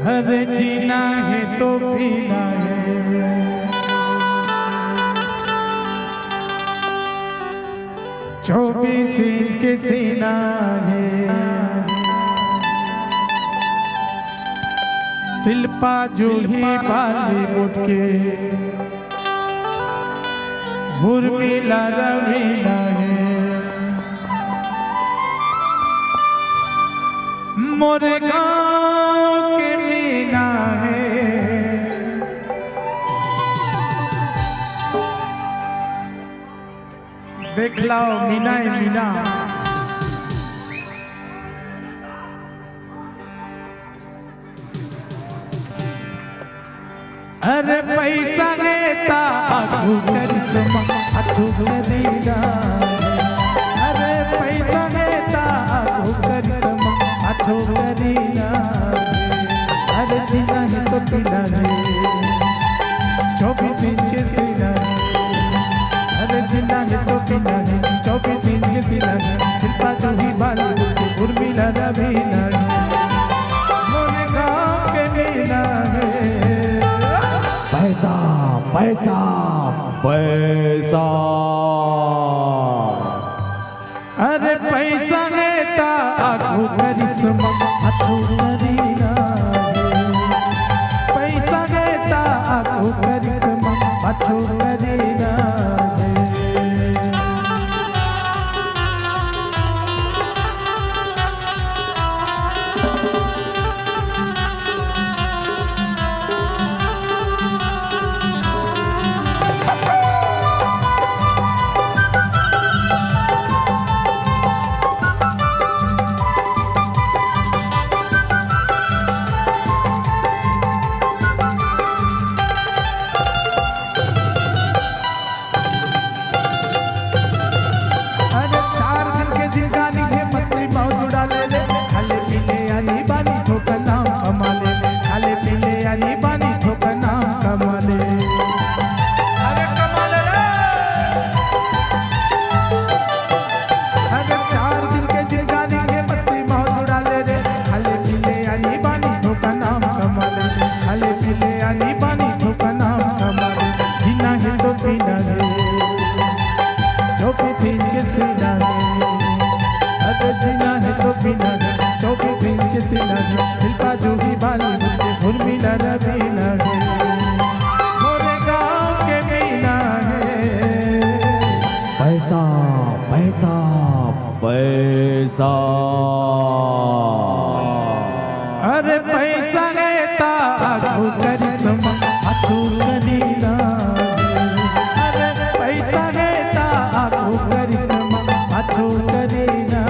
अरे जीना है तो पीना है, 24 इंच के सीना है। शिल्पा जूही बॉलीवुड के, उर्मिला रवीना है। मोरे गाँव के मीना है, देख लाओ मीना है मीना। अरे पैसा नेता आगू करिश्मा अछू करीना। अरे पैसा नेता आगू करिश्मा अछू करीना। अरे जीना है तो पीना है, 24 इंच के सीना है। अरे जीना है तो पीना है, 24 इंच के सीना है। शिल्पा जूही बॉलीवुड की, उर्मिला रवीना है। मोरे गाँव के मीना है। पैसा पैसा पैसा, अरे पैसा नेता आगू करिश्मा अछू करीना। पैसा नेता आगू करिश्मा अछू करीना। शिल्पा जूही बॉलीवुड के, उर्मिला रवीना है। मोरे गाँव के मीना है। पैसा पैसा पैसा, अरे पैसा नेता आगू करिश्मा अछू करीना। अरे पैसा नेता आगू करिश्मा अछू करीना।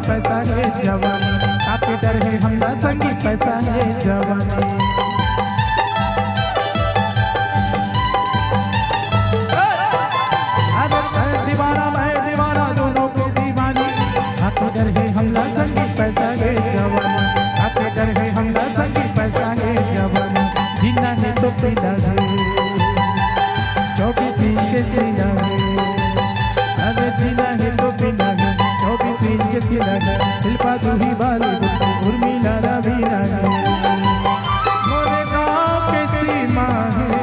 पैसा है जवानी, आपके डर है हमला संगीत। पैसा है जवानी, अरे दीवाना मैं दीवाना, दोनों को दीवानी। आपके डर है हमला संगीत। पैसा है जवानी, आपके डर है हमला संगीत। पैसा है जवानी, जीना है तो पीना है, 24 इंच के सीना है। अरे जीना है तो पीना है, 24 इंच के सीना है। शिल्पा जूही बॉलीवुड की, उर्मिला रवीना है। मोरे गाँव के सीमा है।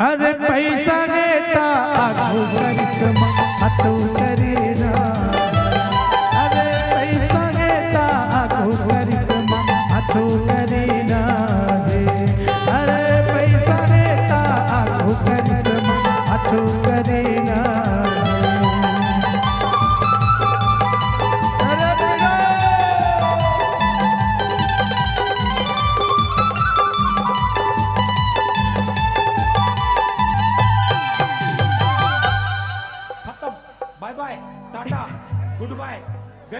अरे पैसा नेता आगू करिश्मा अछू करीना। अरे पैसा नेता आगू करिश्मा अछू करीना। अरे पैसा नेता आगू करिश्मा अछू करीना। Bye bye, tata, good by.